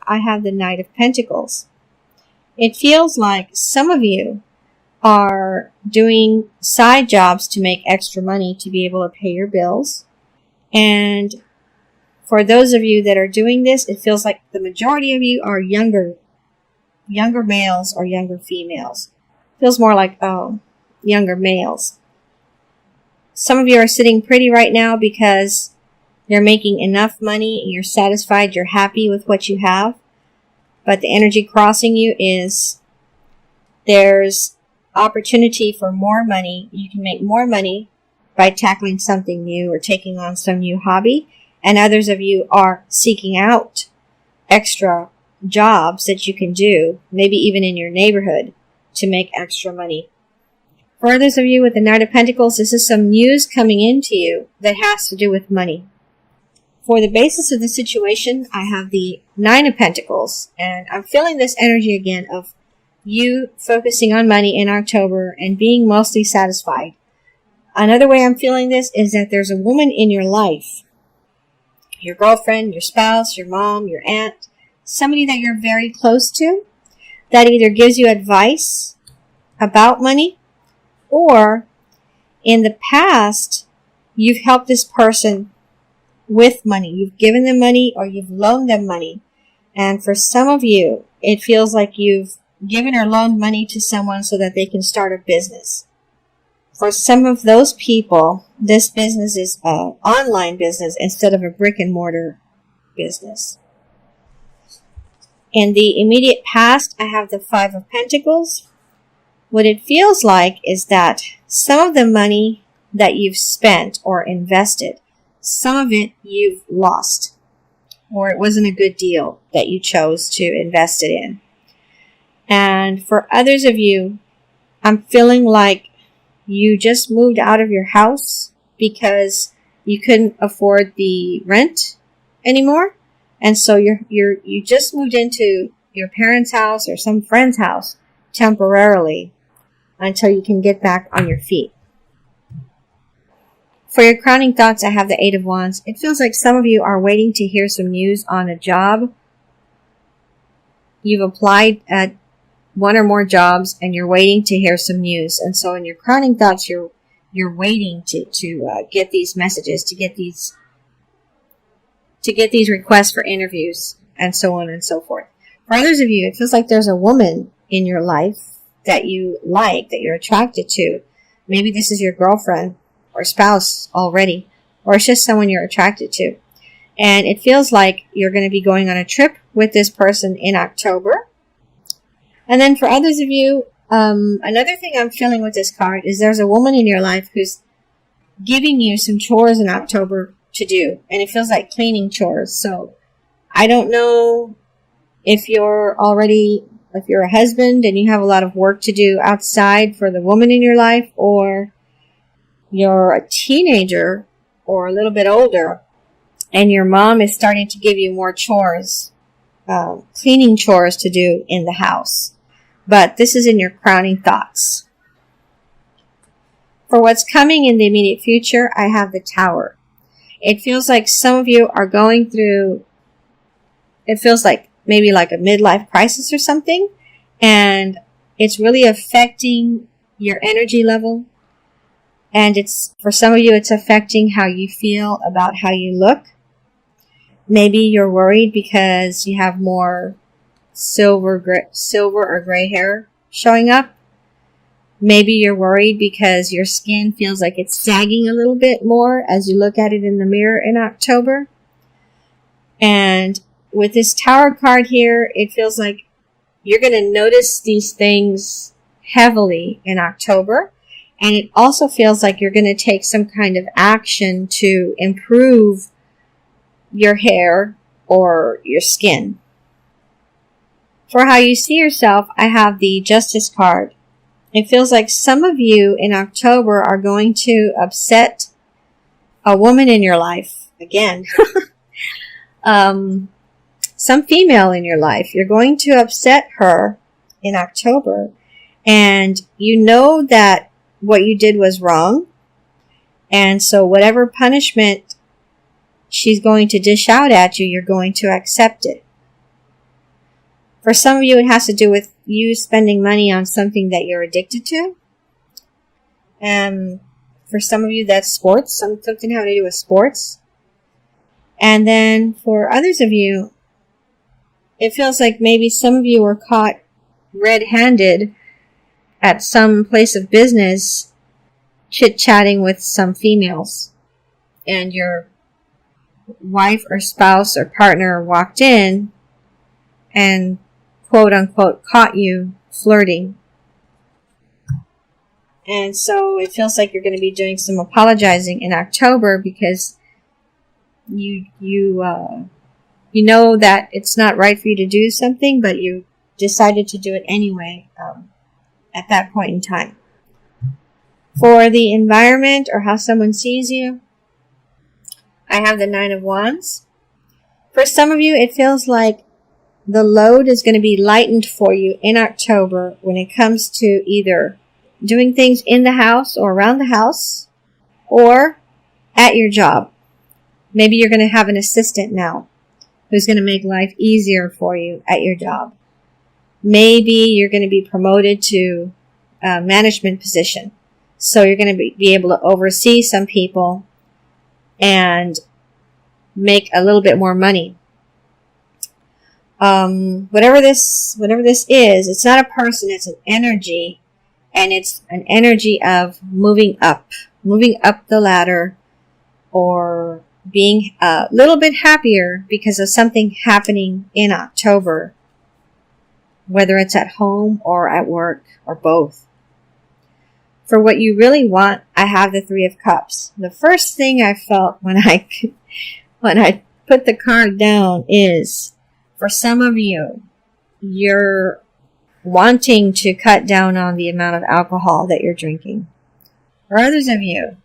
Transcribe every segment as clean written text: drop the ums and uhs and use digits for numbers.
I have the Knight of Pentacles. It feels like some of you are doing side jobs to make extra money to be able to pay your bills. And for those of you that are doing this, it feels like the majority of you are younger males or younger females. Feels more like, younger males. Some of you are sitting pretty right now because you're making enough money, you're satisfied, you're happy with what you have. But the energy crossing you is there's opportunity for more money. You can make more money by tackling something new or taking on some new hobby. And others of you are seeking out extra jobs that you can do, maybe even in your neighborhood, to make extra money. For others of you with the Knight of Pentacles, this is some news coming into you that has to do with money. For the basis of the situation, I have the Nine of Pentacles, and I'm feeling this energy again of you focusing on money in October and being mostly satisfied. Another way I'm feeling this is that there's a woman in your life, your girlfriend, your spouse, your mom, your aunt, somebody that you're very close to, that either gives you advice about money, or in the past, you've helped this person with money. You've given them money or you've loaned them money. And for some of you, it feels like you've given or loaned money to someone so that they can start a business. For some of those people, this business is an online business instead of a brick and mortar business. In the immediate past, I have the Five of Pentacles. What it feels like is that some of the money that you've spent or invested, some of it you've lost, or it wasn't a good deal that you chose to invest it in. And for others of you, I'm feeling like you just moved out of your house because you couldn't afford the rent anymore. And so you just moved into your parents' house or some friend's house temporarily until you can get back on your feet. For your crowning thoughts, I have the Eight of Wands. It feels like some of you are waiting to hear some news on a job. You've applied at one or more jobs and you're waiting to hear some news. And so in your crowning thoughts, you're waiting to get these messages, to get these requests for interviews, and so on and so forth. For others of you, it feels like there's a woman in your life that you like, that you're attracted to. Maybe this is your girlfriend or spouse already, or it's just someone you're attracted to. And it feels like you're going to be going on a trip with this person in October. And then for others of you, another thing I'm feeling with this card is there's a woman in your life who's giving you some chores in October to do. And it feels like cleaning chores. So I don't know if you're a husband and you have a lot of work to do outside for the woman in your life, or you're a teenager or a little bit older and your mom is starting to give you more chores, cleaning chores to do in the house. But this is in your crowning thoughts. For what's coming in the immediate future, I have the Tower. It feels like some of you are going through, it feels like maybe like a midlife crisis or something. And it's really affecting your energy level. And for some of you, it's affecting how you feel about how you look. Maybe you're worried because you have more silver or gray hair showing up. Maybe you're worried because your skin feels like it's sagging a little bit more as you look at it in the mirror in October. And with this Tower card here, it feels like you're going to notice these things heavily in October. And it also feels like you're going to take some kind of action to improve your hair or your skin. For how you see yourself, I have the Justice card. It feels like some of you in October are going to upset a woman in your life. Again, some female in your life. You're going to upset her in October. And you know that what you did was wrong. And so whatever punishment she's going to dish out at you, you're going to accept it. For some of you, it has to do with you spending money on something that you're addicted to. For some of you, that's sports, something having to do with sports. And then for others of you, it feels like maybe some of you were caught red-handed at some place of business chit-chatting with some females. And your wife or spouse or partner walked in and quote-unquote caught you flirting. And so it feels like you're going to be doing some apologizing in October because you know that it's not right for you to do something, but you decided to do it anyway at that point in time. For the environment or how someone sees you, I have the 9 of Wands. For some of you, it feels like the load is going to be lightened for you in October when it comes to either doing things in the house or around the house or at your job. Maybe you're going to have an assistant now who's going to make life easier for you at your job. Maybe you're going to be promoted to a management position. So you're going to be able to oversee some people and make a little bit more money. Whatever this is, it's not a person, it's an energy. And it's an energy of moving up the ladder, or being a little bit happier because of something happening in October, whether it's at home or at work or both. For what you really want, I have the 3 of Cups. The first thing I felt when I put the card down is, for some of you, you're wanting to cut down on the amount of alcohol that you're drinking. For others of you,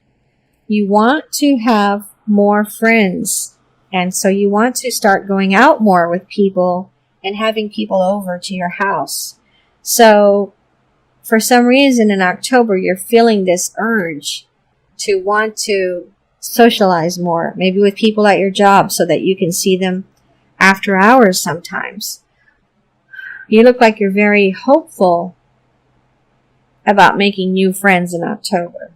you want to have more friends, and so you want to start going out more with people and having people over to your house. So for some reason in October, you're feeling this urge to want to socialize more, maybe with people at your job so that you can see them after hours sometimes. You look like you're very hopeful about making new friends in October.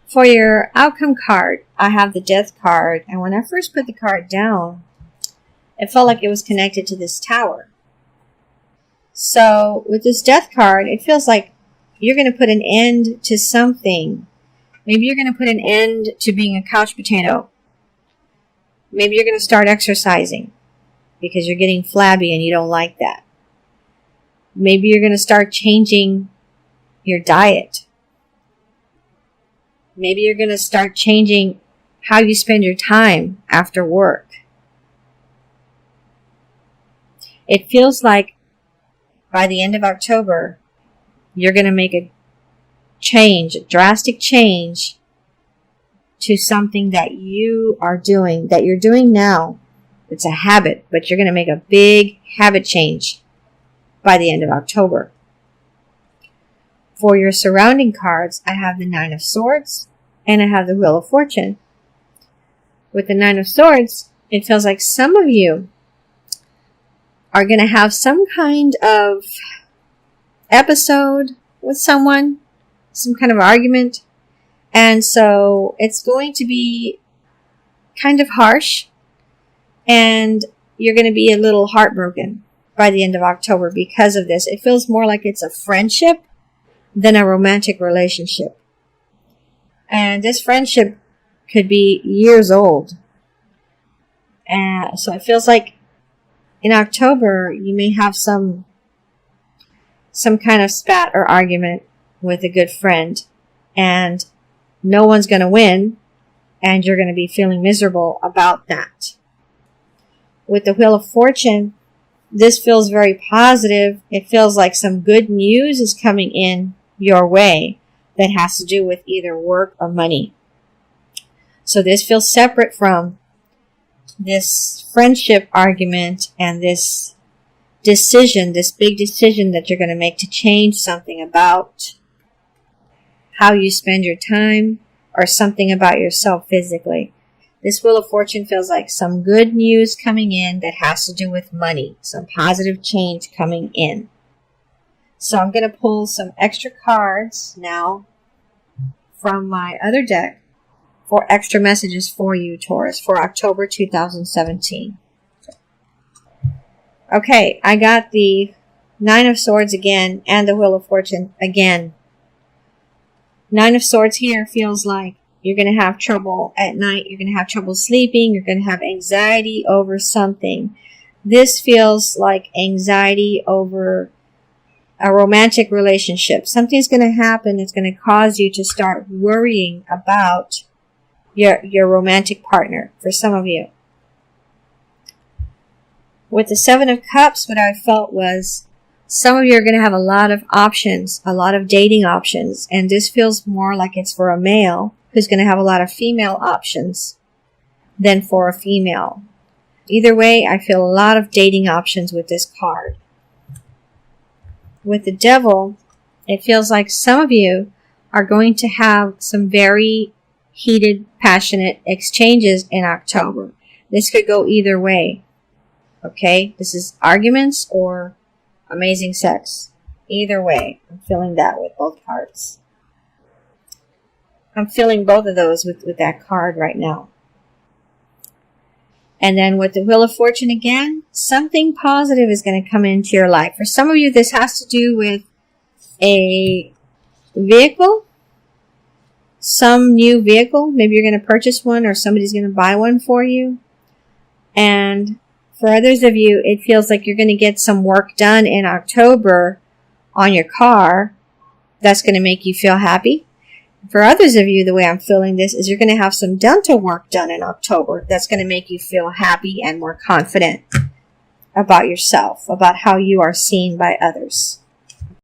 For your outcome card, I have the Death card. And when I first put the card down, it felt like it was connected to this tower. So with this Death card, it feels like you're going to put an end to something. Maybe you're going to put an end to being a couch potato. Maybe you're going to start exercising because you're getting flabby and you don't like that. Maybe you're going to start changing your diet. Maybe you're going to start changing how you spend your time after work. It feels like by the end of October, you're going to make a change, a drastic change to something that you are doing, that you're doing now. It's a habit, but you're going to make a big habit change by the end of October. For your surrounding cards, I have the 9 of Swords and I have the Wheel of Fortune. With the 9 of Swords, it feels like some of you are going to have some kind of episode with someone, some kind of argument. And so it's going to be kind of harsh, and you're going to be a little heartbroken by the end of October because of this. It feels more like it's a friendship than a romantic relationship. And this friendship could be years old. And so it feels like in October, you may have some kind of spat or argument with a good friend, and no one's going to win, and you're going to be feeling miserable about that. With the Wheel of Fortune, this feels very positive. It feels like some good news is coming in your way that has to do with either work or money. So this feels separate from this friendship argument and this decision, this big decision that you're going to make to change something about how you spend your time or something about yourself physically. This Wheel of Fortune feels like some good news coming in that has to do with money, some positive change coming in. So I'm going to pull some extra cards now from my other deck for extra messages for you, Taurus, for October 2017. Okay, I got the Nine of Swords again and the Wheel of Fortune again. Nine of Swords here feels like you're going to have trouble at night. You're going to have trouble sleeping. You're going to have anxiety over something. This feels like anxiety over a romantic relationship. Something's going to happen that's going to cause you to start worrying about your romantic partner for some of you. With the Seven of Cups, what I felt was some of you are going to have a lot of options, a lot of dating options, and this feels more like it's for a male who's going to have a lot of female options than for a female. Either way, I feel a lot of dating options with this card. With the Devil, it feels like some of you are going to have some very heated, passionate exchanges in October. This could go either way. Okay? This is arguments or amazing sex. Either way, I'm feeling that with both cards. I'm feeling both of those with that card right now. And then with the Wheel of Fortune again, something positive is going to come into your life. For some of you, this has to do with a vehicle, some new vehicle. Maybe you're going to purchase one or somebody's going to buy one for you. And for others of you, it feels like you're going to get some work done in October on your car. That's going to make you feel happy. For others of you, the way I'm feeling this is you're going to have some dental work done in October. That's going to make you feel happy and more confident about yourself, about how you are seen by others.